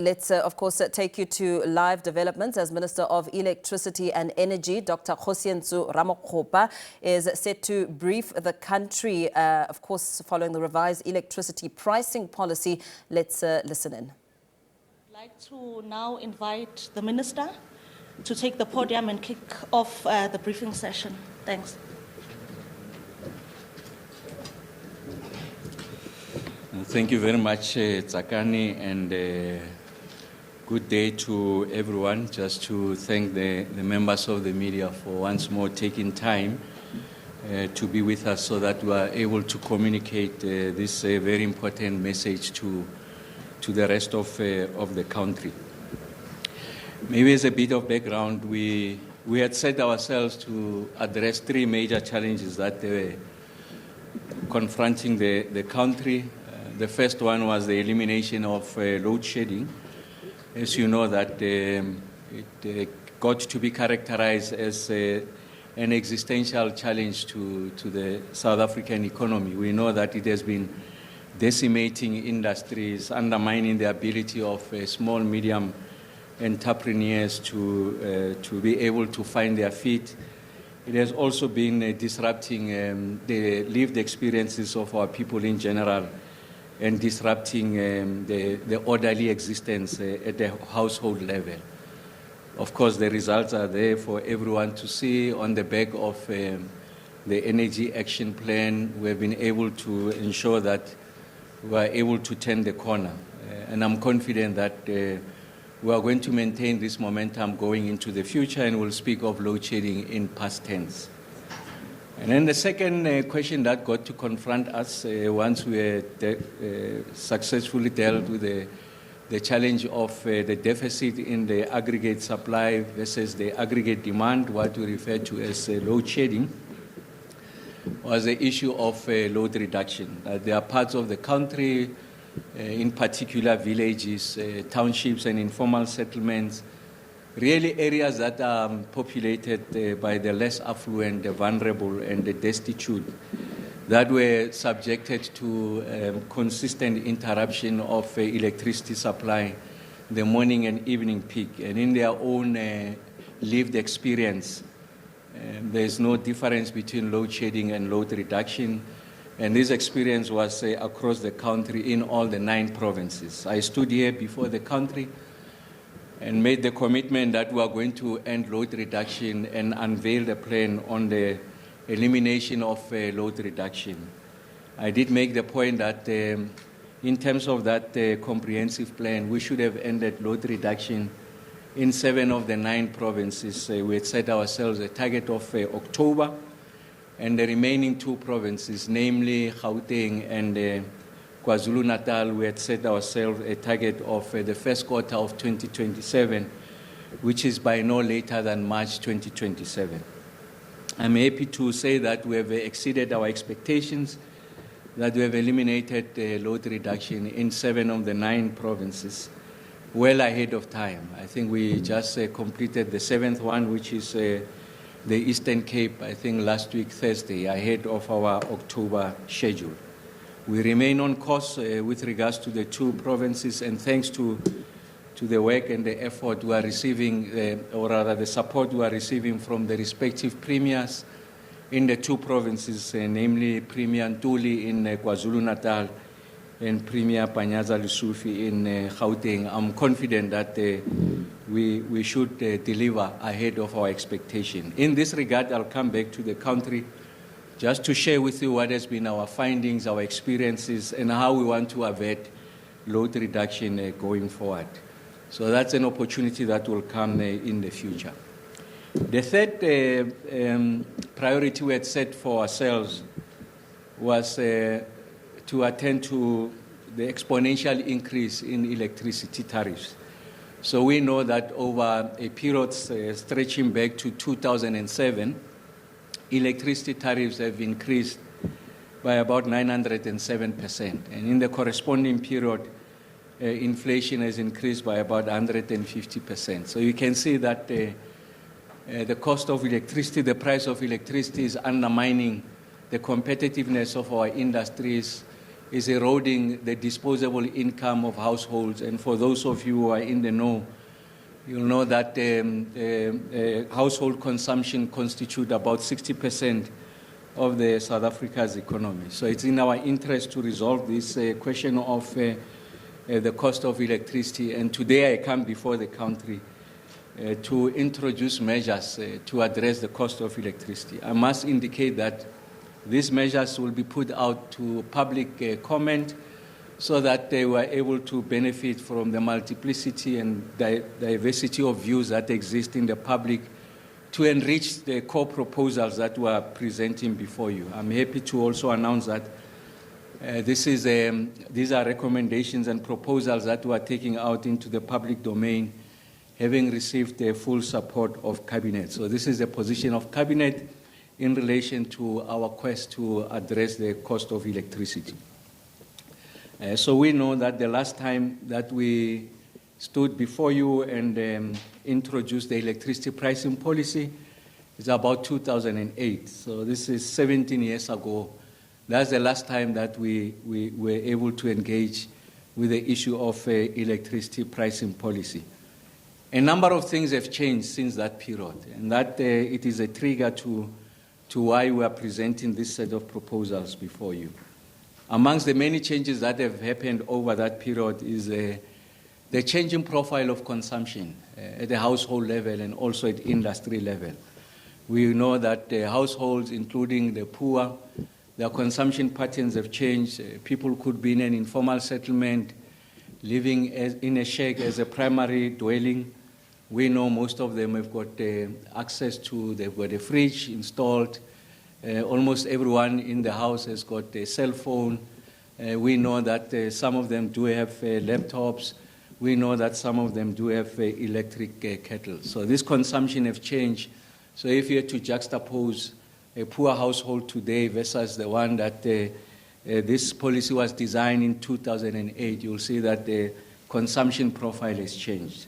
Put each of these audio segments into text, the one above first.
Let's, of course, take you to live developments as Minister of Electricity and Energy, Dr. Kgosientsho Ramakgopa, is set to brief the country, of course, following the revised electricity pricing policy. Let's listen in. I'd like to now invite the Minister to take the podium and kick off the briefing session. Thanks. Thank you very much, Tsakani, and good day to everyone. Just to thank the members of the media for once more taking time to be with us so that we are able to communicate this very important message to the rest of the country. Maybe as a bit of background, we had set ourselves to address three major challenges that were confronting the country. The first one was the elimination of load shedding. As you know, that it got to be characterized as an existential challenge to the South African economy. We know that it has been decimating industries, undermining the ability of small, medium entrepreneurs to be able to find their feet. It has also been disrupting the lived experiences of our people in general, and disrupting the orderly existence at the household level. Of course, the results are there for everyone to see. On the back of the Energy Action Plan, we have been able to ensure that we are able to turn the corner. And I'm confident that we are going to maintain this momentum going into the future, and we'll speak of load shedding in past tense. And then the second question that got to confront us once we had successfully dealt with the challenge of the deficit in the aggregate supply versus the aggregate demand, what we refer to as load shedding, was the issue of load reduction. There are parts of the country, in particular villages, townships and informal settlements, really areas that are populated by the less affluent, the vulnerable, and the destitute, that were subjected to consistent interruption of electricity supply, the morning and evening peak. And in their own lived experience, there's no difference between load shedding and load reduction. And this experience was across the country in all the 9 provinces. I stood here before the country and made the commitment that we are going to end load reduction and unveil the plan on the elimination of load reduction. I did make the point that in terms of that comprehensive plan, we should have ended load reduction in 7 of the 9 provinces. We had set ourselves a target of October, and the remaining 2 provinces, namely Gauteng and KwaZulu-Natal, we had set ourselves a target of the first quarter of 2027, which is by no later than March 2027. I'm happy to say that we have exceeded our expectations, that we have eliminated load reduction in 7 of the 9 provinces, well ahead of time. I think we just completed the 7th one, which is the Eastern Cape, I think last week, Thursday, ahead of our October schedule. We remain on course with regards to the 2 provinces, and thanks to the work and the effort we are receiving, or rather the support we are receiving from the respective premiers in the 2 provinces, namely Premier Ntuli in KwaZulu-Natal and Premier Panyaza Lesufi in Gauteng. I'm confident that we should deliver ahead of our expectation. In this regard, I'll come back to the country just to share with you what has been our findings, our experiences, and how we want to avert load reduction going forward. So that's an opportunity that will come in the future. The third priority we had set for ourselves was to attend to the exponential increase in electricity tariffs. So we know that over a period stretching back to 2007, electricity tariffs have increased by about 907%. And in the corresponding period, inflation has increased by about 150%. So you can see that the cost of electricity, the price of electricity is undermining the competitiveness of our industries is eroding the disposable income of households. And for those of you who are in the know, you'll know that household consumption constitutes about 60% of the South Africa's economy. So it's in our interest to resolve this question of the cost of electricity. And today I come before the country to introduce measures to address the cost of electricity. I must indicate that these measures will be put out to public comment so that they were able to benefit from the multiplicity and diversity of views that exist in the public to enrich the core proposals that we are presenting before you. I'm happy to also announce that these are recommendations and proposals that we are taking out into the public domain, having received the full support of Cabinet. So this is the position of Cabinet in relation to our quest to address the cost of electricity. So we know that the last time that we stood before you and introduced the electricity pricing policy is about 2008. So this is 17 years ago. That's the last time that we were able to engage with the issue of electricity pricing policy. A number of things have changed since that period, and that it is a trigger to why we are presenting this set of proposals before you. Amongst the many changes that have happened over that period is the changing profile of consumption at the household level and also at industry level. We know that households, including the poor, their consumption patterns have changed. People could be in an informal settlement, living in a shack as a primary dwelling. We know most of them have got access to, they've got a fridge installed. Almost everyone in the house has got a cell phone. We know that some of them do have laptops. We know that some of them do have electric kettles. So this consumption have changed. So if you had to juxtapose a poor household today versus the one that this policy was designed in 2008, you'll see that the consumption profile has changed.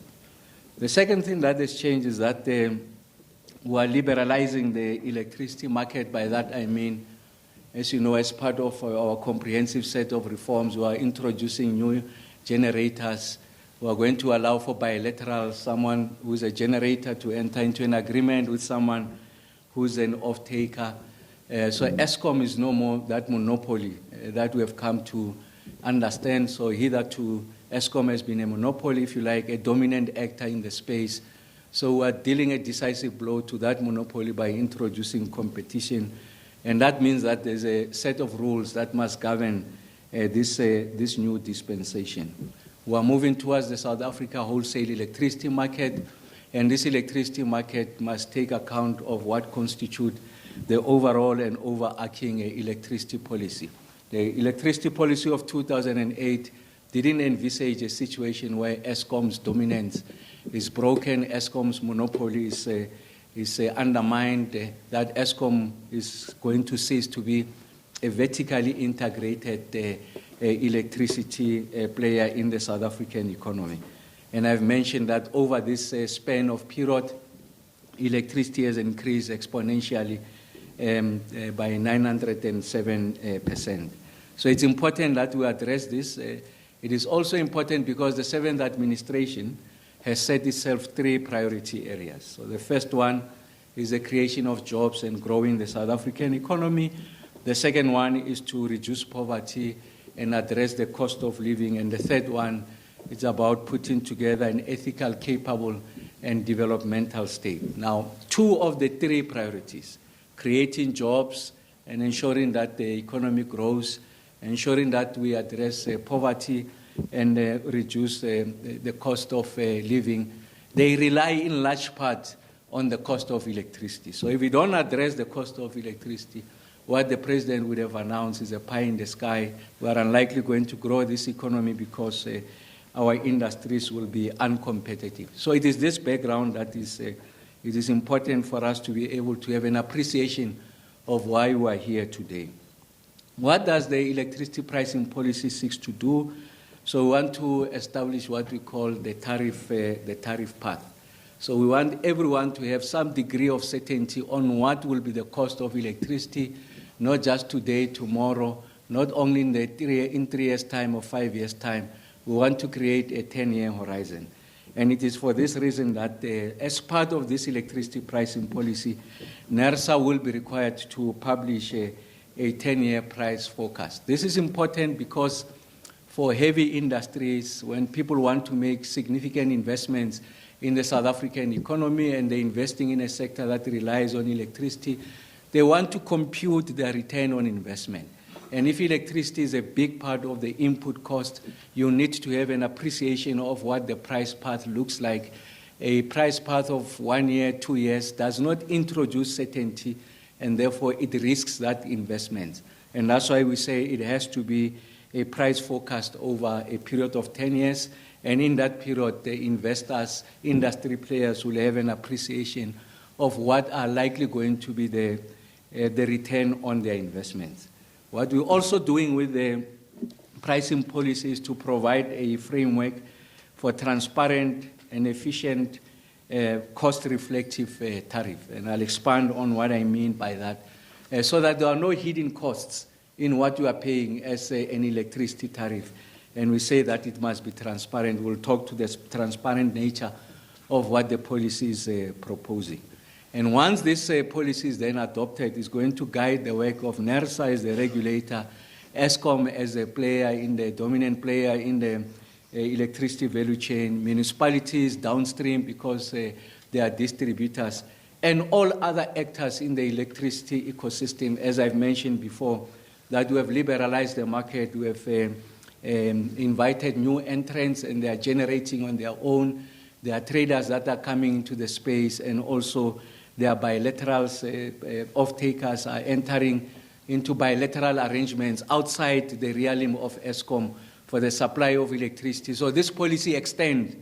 The second thing that has changed is that we are liberalizing the electricity market. By that I mean, as you know, as part of our comprehensive set of reforms, we are introducing new generators. We are going to allow for bilateral, someone who's a generator to enter into an agreement with someone who's an off-taker. So Eskom is no more that monopoly that we have come to understand. So hitherto, Eskom has been a monopoly, if you like, a dominant actor in the space. So we are dealing a decisive blow to that monopoly by introducing competition. And that means that there's a set of rules that must govern this new dispensation. We are moving towards the South Africa wholesale electricity market, and this electricity market must take account of what constitutes the overall and overarching electricity policy. The electricity policy of 2008 didn't envisage a situation where Eskom's dominance is broken, Eskom's monopoly is undermined, that Eskom is going to cease to be a vertically integrated electricity player in the South African economy. And I've mentioned that over this span of period, electricity has increased exponentially by 907%. So it's important that we address this. It is also important because the 7th administration has set itself 3 priority areas. So the first one is the creation of jobs and growing the South African economy. The second one is to reduce poverty and address the cost of living. And the third one is about putting together an ethical, capable, and developmental state. Now, 2 of the 3 priorities, creating jobs and ensuring that the economy grows, ensuring that we address poverty and reduce the cost of living, they rely in large part on the cost of electricity. So if we don't address the cost of electricity, what the president would have announced is a pie in the sky. We are unlikely going to grow this economy because our industries will be uncompetitive. So it is this background that it is important for us to be able to have an appreciation of why we are here today. What does the electricity pricing policy seek to do? So we want to establish what we call the tariff path. So we want everyone to have some degree of certainty on what will be the cost of electricity, not just today, tomorrow, not only in 3 years' time or 5 years' time. We want to create a 10-year horizon. And it is for this reason that as part of this electricity pricing policy, NERSA will be required to publish a 10-year price forecast. This is important because for heavy industries, when people want to make significant investments in the South African economy and they're investing in a sector that relies on electricity, they want to compute their return on investment. And if electricity is a big part of the input cost, you need to have an appreciation of what the price path looks like. A price path of 1 year, 2 years does not introduce certainty, and therefore it risks that investment. And that's why we say it has to be a price forecast over a period of 10 years. And in that period, the investors, industry players will have an appreciation of what are likely going to be the return on their investments. What we're also doing with the pricing policy is to provide a framework for transparent and efficient cost-reflective tariff. And I'll expand on what I mean by that, so that there are no hidden costs in what you are paying as an electricity tariff. And we say that it must be transparent. We'll talk to the transparent nature of what the policy is proposing. And once this policy is then adopted, it's going to guide the work of NERSA as the regulator, Eskom as a dominant player in the electricity value chain, municipalities downstream because they are distributors, and all other actors in the electricity ecosystem, as I've mentioned before, that we have liberalized the market, we have invited new entrants, and they are generating on their own. There are traders that are coming into the space, and also there are bilaterals, off-takers are entering into bilateral arrangements outside the realm of Eskom for the supply of electricity. So this policy extends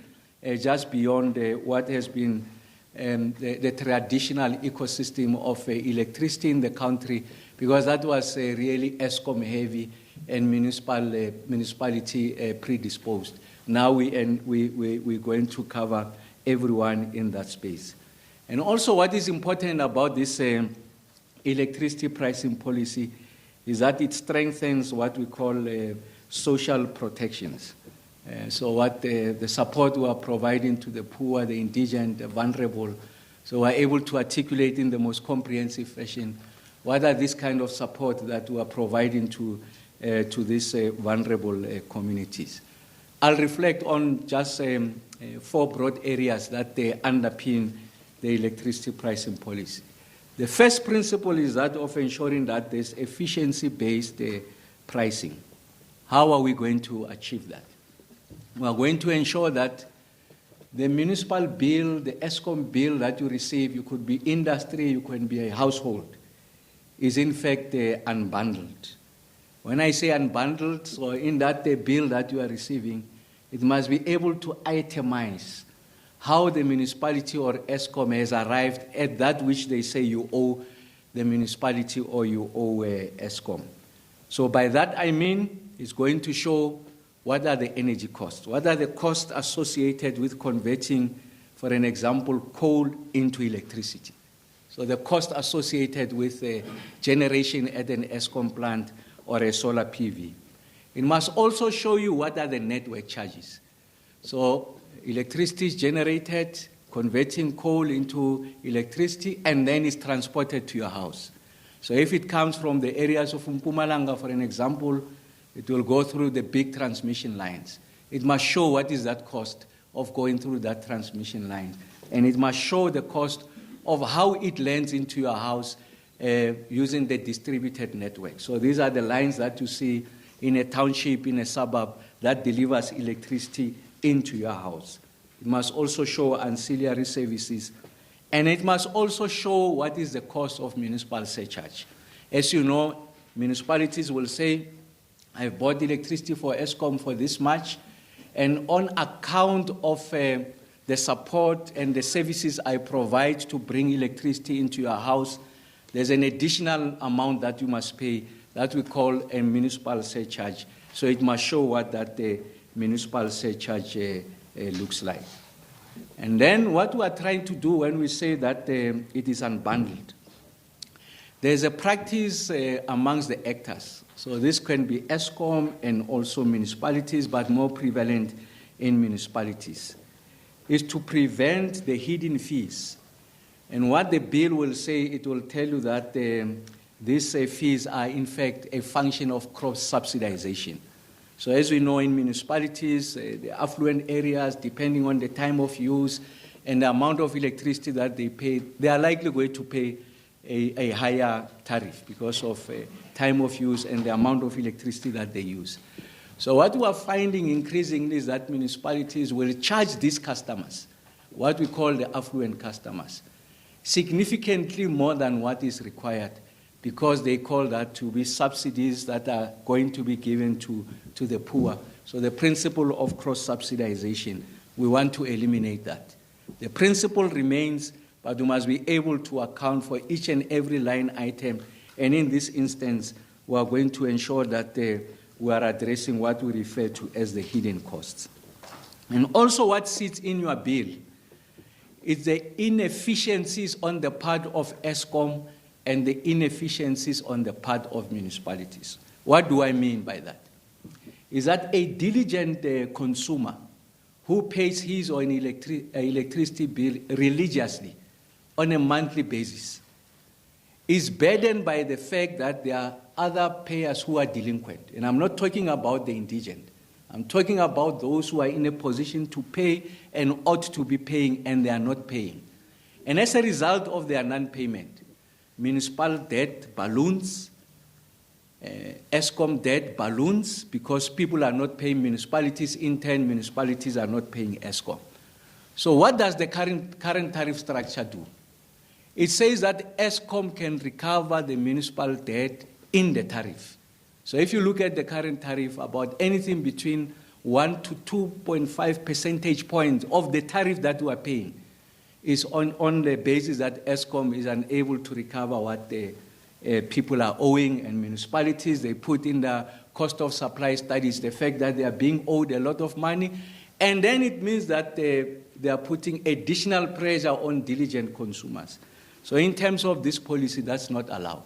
just beyond what has been the traditional ecosystem of electricity in the country, because that was really Eskom heavy and municipality predisposed. Now we're going to cover everyone in that space. And also what is important about this electricity pricing policy is that it strengthens what we call social protections. So what the support we are providing to the poor, the indigent, the vulnerable, so we're able to articulate in the most comprehensive fashion what are this kind of support that we are providing to these vulnerable communities. I'll reflect on just 4 broad areas that they underpin the electricity pricing policy. The first principle is that of ensuring that there's efficiency-based pricing. How are we going to achieve that? We are going to ensure that the municipal bill, the Eskom bill that you receive, you could be industry, you can be a household, is in fact unbundled. When I say unbundled, so in that bill that you are receiving, it must be able to itemize how the municipality or Eskom has arrived at that which they say you owe the municipality or you owe Eskom. So by that I mean it's going to show what are the energy costs, what are the costs associated with converting, for an example, coal into electricity. So the cost associated with generation at an Eskom plant or a solar PV. It must also show you what are the network charges. So electricity is generated, converting coal into electricity, and then is transported to your house. So if it comes from the areas of Mpumalanga, for an example, it will go through the big transmission lines. It must show what is that cost of going through that transmission line. And it must show the cost of how it lands into your house using the distributed network. So these are the lines that you see in a township, in a suburb, that delivers electricity into your house. It must also show ancillary services, and it must also show what is the cost of municipal surcharge. As you know, municipalities will say, I've bought electricity for Eskom for this much, and on account of the support and the services I provide to bring electricity into your house, there's an additional amount that you must pay that we call a municipal surcharge. So it must show what that municipal surcharge looks like. And then what we are trying to do when we say that it is unbundled, there's a practice amongst the actors. So this can be Eskom and also municipalities, but more prevalent in municipalities, is to prevent the hidden fees. And what the bill will say, it will tell you that these fees are in fact a function of cross-subsidization. So as we know in municipalities, the affluent areas, depending on the time of use and the amount of electricity that they pay, they are likely going to pay a higher tariff because of time of use and the amount of electricity that they use. So what we are finding increasingly is that municipalities will charge these customers, what we call the affluent customers, significantly more than what is required, because they call that to be subsidies that are going to be given to the poor. So the principle of cross-subsidization, we want to eliminate that. The principle remains, but we must be able to account for each and every line item. And in this instance, we are going to ensure that we are addressing what we refer to as the hidden costs. And also what sits in your bill is the inefficiencies on the part of Eskom and the inefficiencies on the part of municipalities. What do I mean by that? Is that a diligent consumer who pays his or an electricity bill religiously on a monthly basis is burdened by the fact that there are other payers who are delinquent. And I'm not talking about the indigent. I'm talking about those who are in a position to pay and ought to be paying, and they are not paying. And as a result of their non-payment, municipal debt balloons, Eskom debt balloons, because people are not paying municipalities. In turn, municipalities are not paying Eskom. So what does the current tariff structure do? It says that Eskom can recover the municipal debt in the tariff. So if you look at the current tariff, about anything between 1 to 2.5 percentage points of the tariff that we are paying is on the basis that Eskom is unable to recover what the people are owing, and municipalities, they put in the cost of supply studies, the fact that they are being owed a lot of money, and then it means that they are putting additional pressure on diligent consumers. So in terms of this policy, that's not allowed.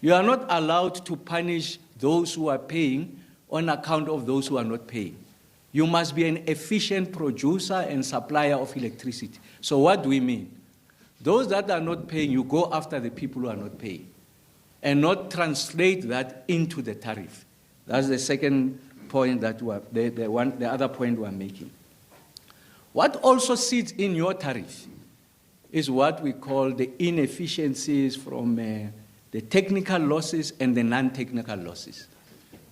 You are not allowed to punish those who are paying on account of those who are not paying. You must be an efficient producer and supplier of electricity. So what do we mean? Those that are not paying, you go after the people who are not paying and not translate that into the tariff. That's the second point that the other point we are making. What also sits in your tariff is what we call the inefficiencies from the technical losses and the non-technical losses.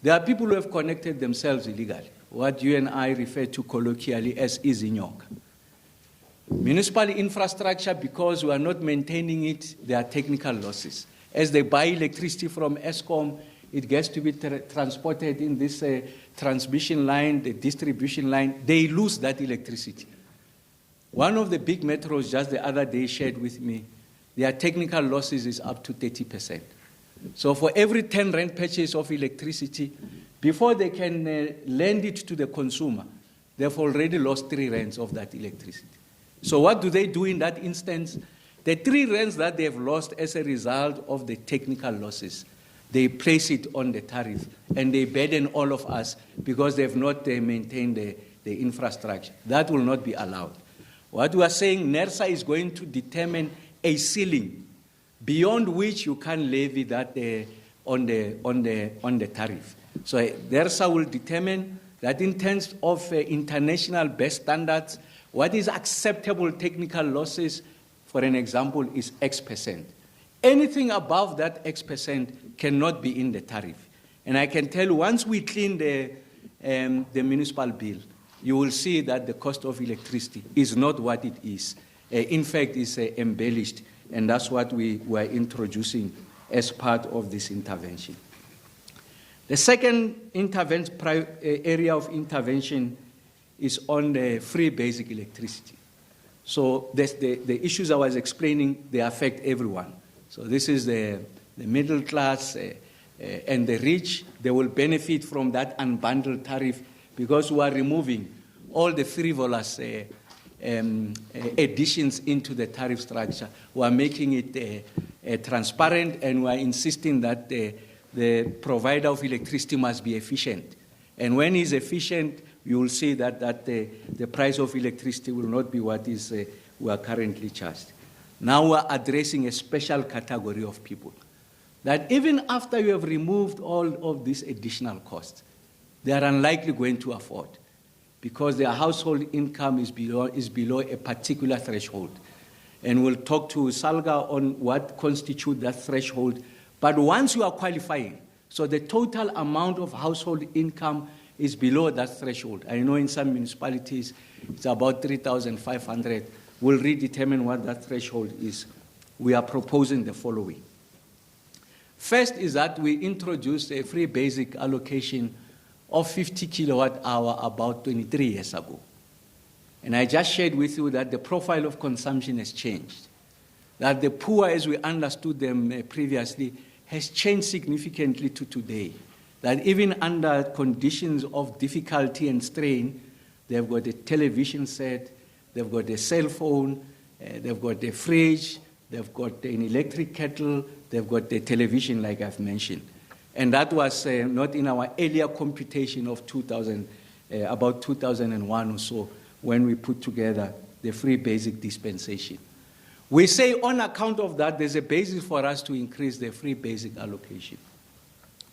There are people who have connected themselves illegally, what you and I refer to colloquially as izinyoka. Municipal infrastructure, because we are not maintaining it, there are technical losses. As they buy electricity from Eskom, it gets to be transported in this transmission line, the distribution line. They lose that electricity. One of the big metros just the other day shared with me, their technical losses is up to 30%. So for every 10 rand purchase of electricity, before they can lend it to the consumer, they've already lost 3 rands of that electricity. So what do they do in that instance? The 3 rands that they've lost as a result of the technical losses, they place it on the tariff, and they burden all of us because they've not maintained the infrastructure. That will not be allowed. What we are saying, NERSA is going to determine a ceiling beyond which you can levy that on the tariff. So NERSA will determine that in terms of international best standards, what is acceptable technical losses, for an example, is X%. Anything above that X% cannot be in the tariff. And I can tell you, once we clean the municipal bill, you will see that the cost of electricity is not what it is. In fact, it's embellished, and that's what we were introducing as part of this intervention. The second area of intervention is on the free basic electricity. So the issues I was explaining, they affect everyone. So this is the middle class and the rich. They will benefit from that unbundled tariff because we are removing all the frivolous additions into the tariff structure. We are making it transparent, and we are insisting that the provider of electricity must be efficient. And when he's efficient, you will see that the price of electricity will not be what is we are currently charged. Now we're addressing a special category of people that even after you have removed all of these additional costs, they are unlikely going to afford because their household income is below a particular threshold. And we'll talk to Salga on what constitutes that threshold. But once you are qualifying, so the total amount of household income is below that threshold. I know in some municipalities it's about 3,500. We'll redetermine what that threshold is. We are proposing the following. First is that we introduced a free basic allocation of 50 kilowatt hour about 23 years ago. And I just shared with you that the profile of consumption has changed. That the poor, as we understood them previously, has changed significantly to today. That even under conditions of difficulty and strain, they've got a television set, they've got a cell phone, they've got a fridge, they've got an electric kettle, they've got the television like I've mentioned. And that was not in our earlier computation of about 2001 or so, when we put together the free basic dispensation. We say on account of that, there's a basis for us to increase the free basic allocation.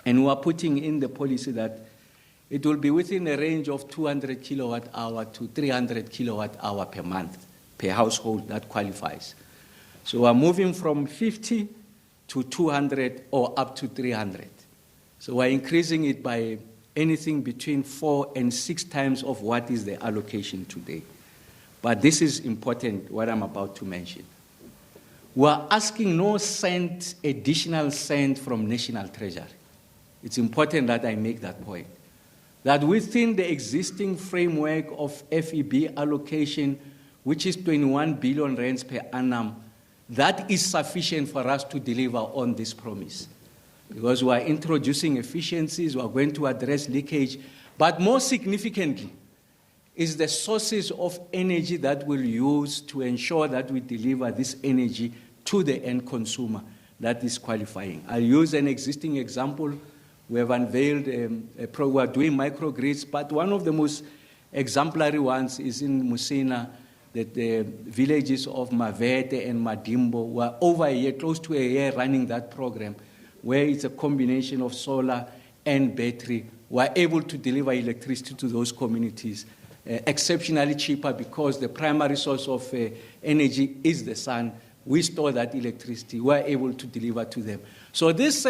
And we are putting in the policy that it will be within a range of 200 kilowatt hour to 300 kilowatt hour per month, per household that qualifies. So we're moving from 50 to 200 or up to 300. So we're increasing it by anything between 4 and 6 times of what is the allocation today. But this is important, what I'm about to mention. We're asking no cent, additional cent from National Treasury. It's important that I make that point. That within the existing framework of FEB allocation, which is 21 billion rands per annum, that is sufficient for us to deliver on this promise. Because we are introducing efficiencies, we are going to address leakage, but more significantly is the sources of energy that we'll use to ensure that we deliver this energy to the end consumer that is qualifying. I'll use an existing example. We have unveiled we are doing microgrids, but one of the most exemplary ones is in Musina, that the villages of Mavete and Madimbo were over a year, close to a year, running that program, where it's a combination of solar and battery. We're able to deliver electricity to those communities exceptionally cheaper because the primary source of energy is the sun. We store that electricity. We're able to deliver to them. So this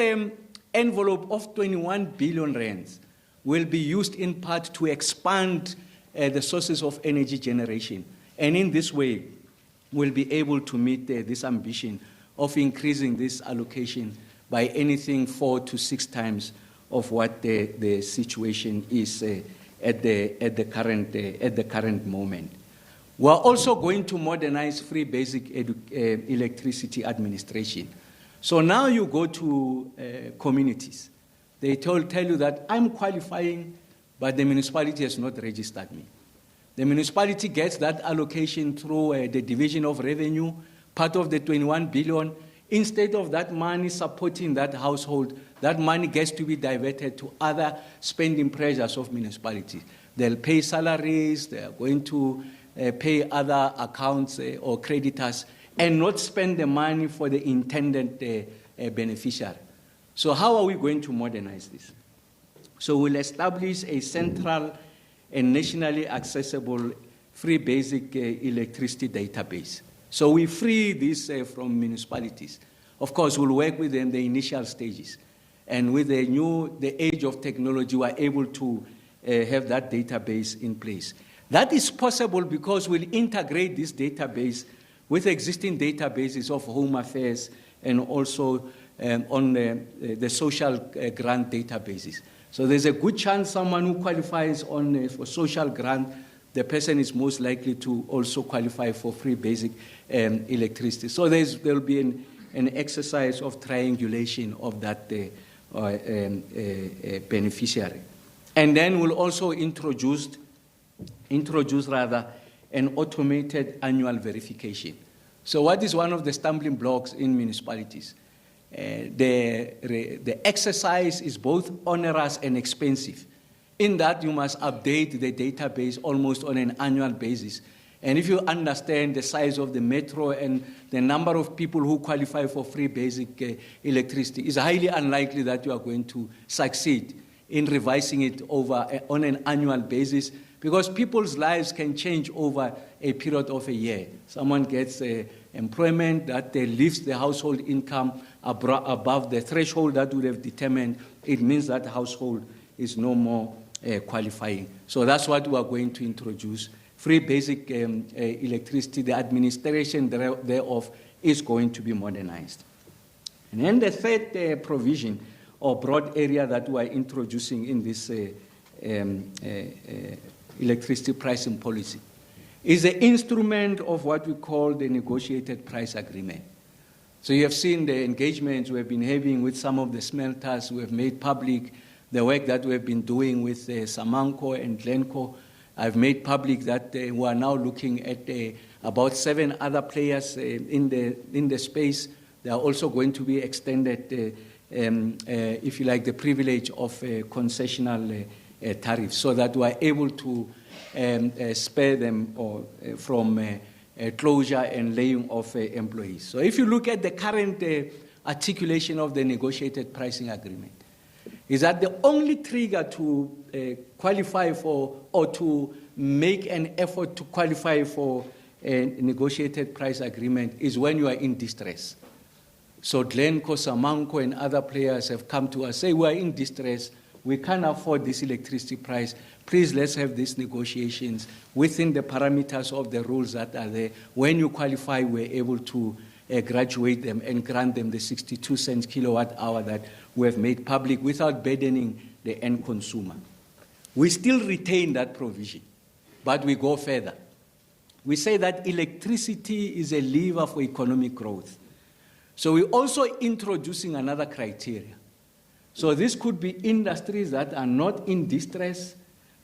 envelope of 21 billion rands will be used in part to expand the sources of energy generation. And in this way, we'll be able to meet this ambition of increasing this allocation by anything 4 to 6 times of what the situation is at the current moment. We're also going to modernize free basic electricity administration. So now you go to communities. They tell you that I'm qualifying, but the municipality has not registered me. The municipality gets that allocation through the division of revenue, part of the 21 billion. Instead of that money supporting that household, that money gets to be diverted to other spending pressures of municipalities. They'll pay salaries, they're going to pay other accounts or creditors, and not spend the money for the intended beneficiary. So how are we going to modernize this? So we'll establish a central and nationally accessible free basic electricity database. So we free this from municipalities. Of course, we'll work with them in the initial stages. And with the age of technology, we're able to have that database in place. That is possible because we'll integrate this database with existing databases of home affairs and also on the social grant databases. So there's a good chance someone who qualifies for social grant, the person is most likely to also qualify for free basic electricity. So there'll be an exercise of triangulation of that beneficiary. And then we'll also introduce an automated annual verification. So what is one of the stumbling blocks in municipalities? the exercise is both onerous and expensive, in that you must update the database almost on an annual basis. And if you understand the size of the metro and the number of people who qualify for free basic electricity, it's highly unlikely that you are going to succeed in revising it over on an annual basis, because people's lives can change over a period of a year. Someone gets employment that lifts the household income above the threshold that would have determined, it means that household is no more qualifying. So that's what we are going to introduce. Free basic electricity, the administration thereof is going to be modernized. And then the third provision or broad area that we are introducing in this electricity pricing policy is the instrument of what we call the negotiated price agreement. So you have seen the engagements we have been having with some of the smelters. We have made public the work that we have been doing with Samanco and Glencore. I've made public that we are now looking at about 7 other players in the space. They are also going to be extended, if you like, the privilege of concessional tariffs, so that we are able to spare them from closure and laying off employees. So if you look at the current articulation of the negotiated pricing agreement, is that the only trigger to qualify for or to make an effort to qualify for a negotiated price agreement is when you are in distress. So Glencore, Samanco, and other players have come to us, say, we are in distress, we can't afford this electricity price, please let's have these negotiations within the parameters of the rules that are there. When you qualify, we're able to graduate them and grant them the 62 cents kilowatt hour that we have made public without burdening the end consumer. We still retain that provision, but we go further. We say that electricity is a lever for economic growth. So we're also introducing another criteria. So this could be industries that are not in distress,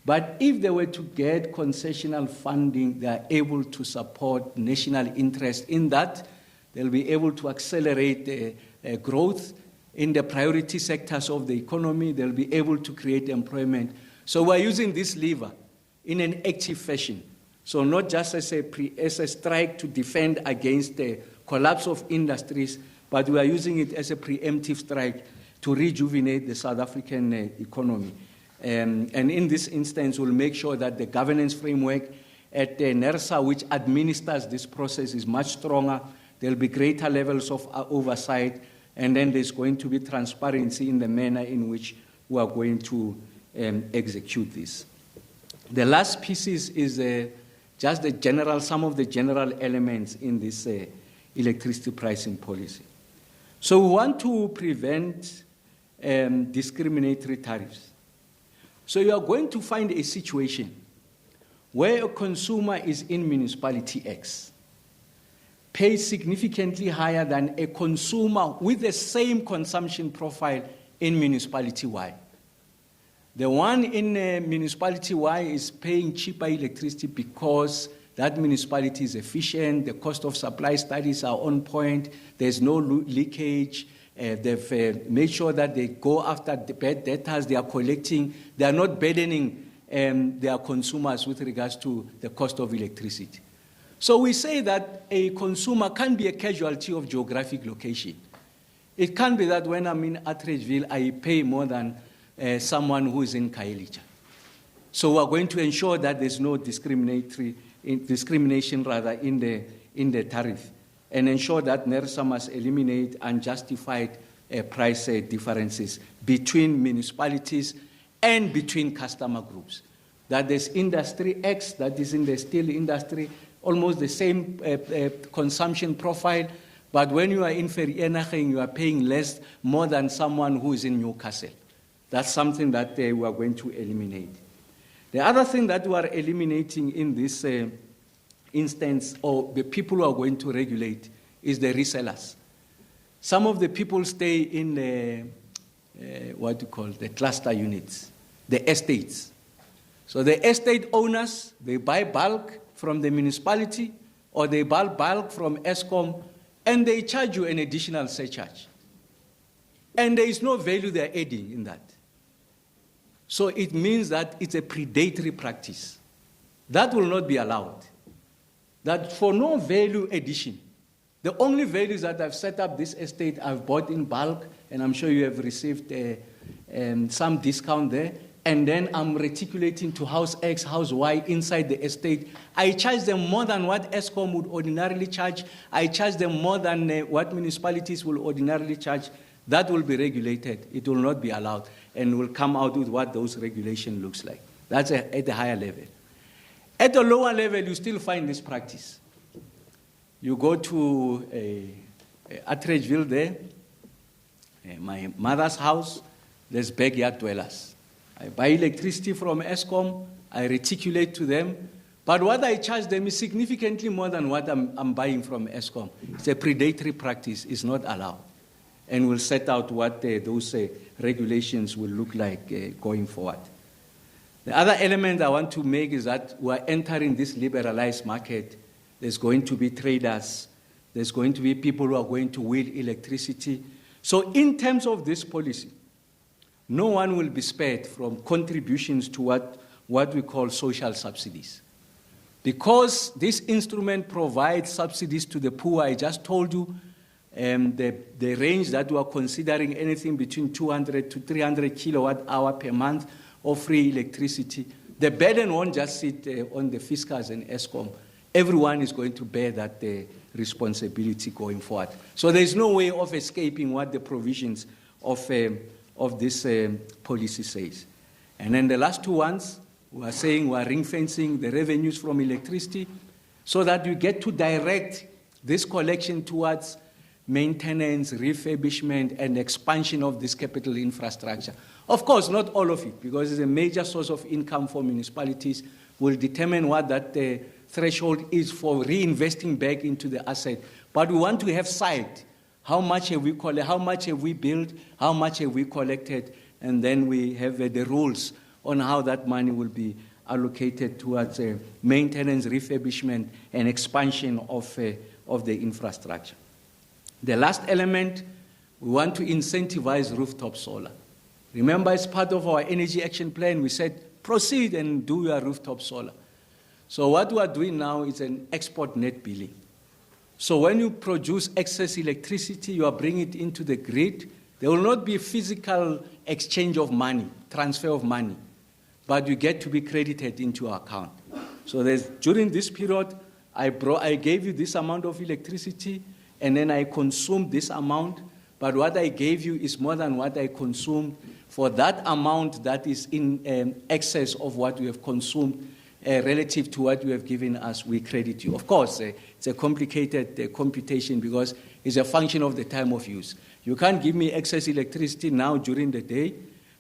but if they were to get concessional funding, they are able to support national interest in that. They'll be able to accelerate growth in the priority sectors of the economy. They'll be able to create employment. So we're using this lever in an active fashion. So not just as a strike to defend against the collapse of industries, but we are using it as a preemptive strike to rejuvenate the South African economy. And in this instance, we'll make sure that the governance framework at NERSA, which administers this process, is much stronger. There'll be greater levels of oversight, and then there's going to be transparency in the manner in which we are going to execute this. The last piece is just some of the general elements in this electricity pricing policy. So we want to prevent discriminatory tariffs. So you are going to find a situation where a consumer is in municipality X, pays significantly higher than a consumer with the same consumption profile in municipality Y. The one in municipality Y is paying cheaper electricity because that municipality is efficient, the cost of supply studies are on point, there's no leakage, they've made sure that they go after the bad debtors they are collecting, they are not burdening their consumers with regards to the cost of electricity. So we say that a consumer can't be a casualty of geographic location. It can't be that when I'm in Atteridgeville, I pay more than someone who is in Khayelitsha. So we're going to ensure that there's no discrimination in the tariff, and ensure that NERSA must eliminate unjustified price differences between municipalities and between customer groups. That there's industry X that is in the steel industry, almost the same consumption profile, but when you are in Vereeniging, you are paying more than someone who is in Newcastle. That's something that we are going to eliminate. The other thing that we are eliminating in this instance, or the people who are going to regulate, is the resellers. Some of the people stay in the, the cluster units, the estates. So the estate owners, they buy bulk from the municipality, or they buy bulk from Eskom, and they charge you an additional surcharge. And there is no value they're adding in that. So it means that it's a predatory practice. That will not be allowed. That for no value addition, the only values that I've set up this estate, I've bought in bulk, and I'm sure you have received some discount there, and then I'm reticulating to house X, house Y inside the estate. I charge them more than what ESCOM would ordinarily charge. I charge them more than what municipalities will ordinarily charge. That will be regulated. It will not be allowed, and will come out with what those regulations looks like. That's at the higher level. At the lower level, you still find this practice. You go to Atteridgeville there, my mother's house, there's backyard dwellers. I buy electricity from ESCOM, I reticulate to them, but what I charge them is significantly more than what I'm buying from ESCOM. It's a predatory practice, it's not allowed. And we'll set out what those regulations will look like going forward. The other element I want to make is that we're entering this liberalized market. There's going to be traders. There's going to be people who are going to wheel electricity. So in terms of this policy, no one will be spared from contributions to what we call social subsidies. Because this instrument provides subsidies to the poor, I just told you the range that we are considering anything between 200 to 300 kilowatt hour per month of free electricity. The burden won't just sit on the fiscals and ESCOM. Everyone is going to bear that responsibility going forward. So there's no way of escaping what the provisions of this policy says. And then the last two ones, we are saying we are ring-fencing the revenues from electricity so that we get to direct this collection towards maintenance, refurbishment, and expansion of this capital infrastructure. Of course, not all of it, because it's a major source of income for municipalities, will determine what that threshold is for reinvesting back into the asset. But we want to have sight. How much have we collected? How much have we built? How much have we collected? And then we have the rules on how that money will be allocated towards maintenance, refurbishment, and expansion of the infrastructure. The last element, we want to incentivize rooftop solar. Remember, as part of our energy action plan, we said, proceed and do your rooftop solar. So what we are doing now is an export net billing. So when you produce excess electricity, you are bringing it into the grid. There will not be a physical exchange of money, transfer of money, but you get to be credited into your account. So during this period, I gave you this amount of electricity, and then I consumed this amount, but what I gave you is more than what I consumed. For that amount that is in excess of what we have consumed, relative to what you have given us, we credit you. Of course, it's a complicated computation because it's a function of the time of use. You can't give me excess electricity now during the day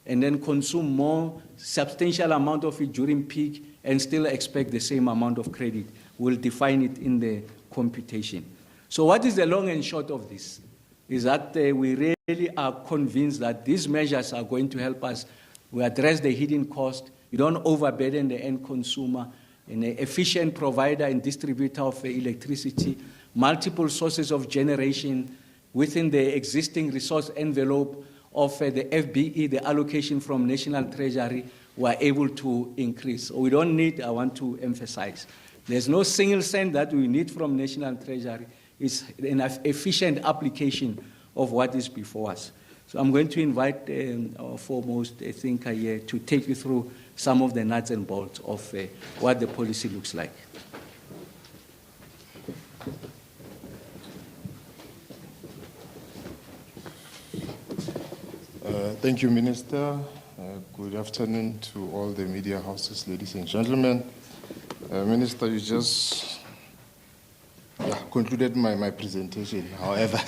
and then consume more substantial amount of it during peak and still expect the same amount of credit. We'll define it in the computation. So what is the long and short of this? Is that we really are convinced that these measures are going to help us. We address the hidden cost. You don't overburden the end consumer, an efficient provider and distributor of electricity, multiple sources of generation within the existing resource envelope of the FBE, the allocation from National Treasury, we are able to increase. So we don't need, I want to emphasize, there's no single cent that we need from National Treasury. It's an efficient application of what is before us. So I'm going to invite our foremost thinker here to take you through some of the nuts and bolts of what the policy looks like. Thank you, Minister. Good afternoon to all the media houses, ladies and gentlemen. Minister, you just concluded my presentation. However,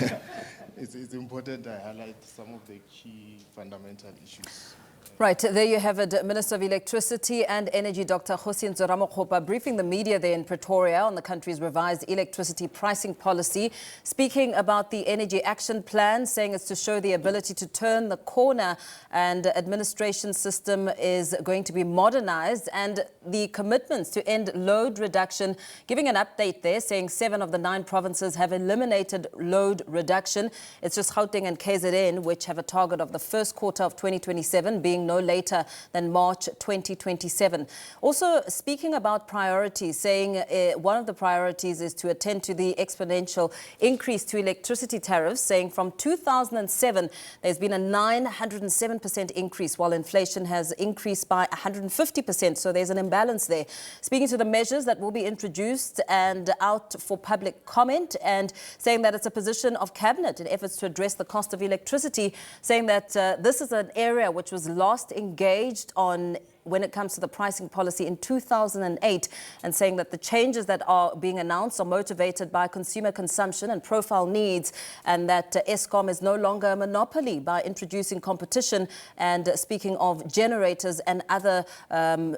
it's important I highlight some of the key fundamental issues Right, there you have it, Minister of Electricity and Energy, Dr. Kgosientsho Ramakgopa, briefing the media there in Pretoria on the country's revised electricity pricing policy, speaking about the Energy Action Plan, saying it's to show the ability to turn the corner, and administration system is going to be modernized, and the commitments to end load reduction, giving an update there, saying 7 of the 9 provinces have eliminated load reduction. It's just Gauteng and KZN which have a target of the first quarter of 2027 being no later than March 2027. Also speaking about priorities, saying one of the priorities is to attend to the exponential increase to electricity tariffs, saying from 2007 there's been a 907% increase while inflation has increased by 150%. So there's an imbalance there. Speaking to the measures that will be introduced and out for public comment, and saying that it's a position of cabinet in efforts to address the cost of electricity, saying that this is an area which was last engaged on when it comes to the pricing policy in 2008, and saying that the changes that are being announced are motivated by consumer consumption and profile needs, and that Eskom is no longer a monopoly by introducing competition, and speaking of generators and other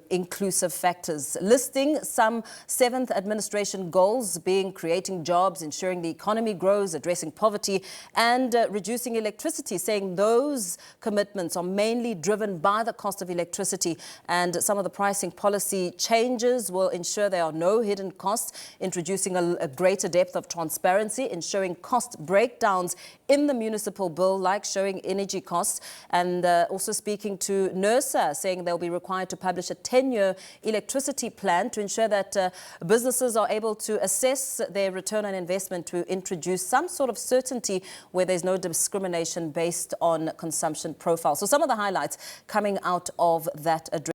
inclusive factors. Listing some 7th administration goals being creating jobs, ensuring the economy grows, addressing poverty and reducing electricity, saying those commitments are mainly driven by the cost of electricity. And some of the pricing policy changes will ensure there are no hidden costs, introducing a greater depth of transparency, ensuring cost breakdowns in the municipal bill, like showing energy costs, and also speaking to NERSA, saying they'll be required to publish a 10-year electricity plan to ensure that businesses are able to assess their return on investment, to introduce some sort of certainty where there's no discrimination based on consumption profile. So some of the highlights coming out of that address.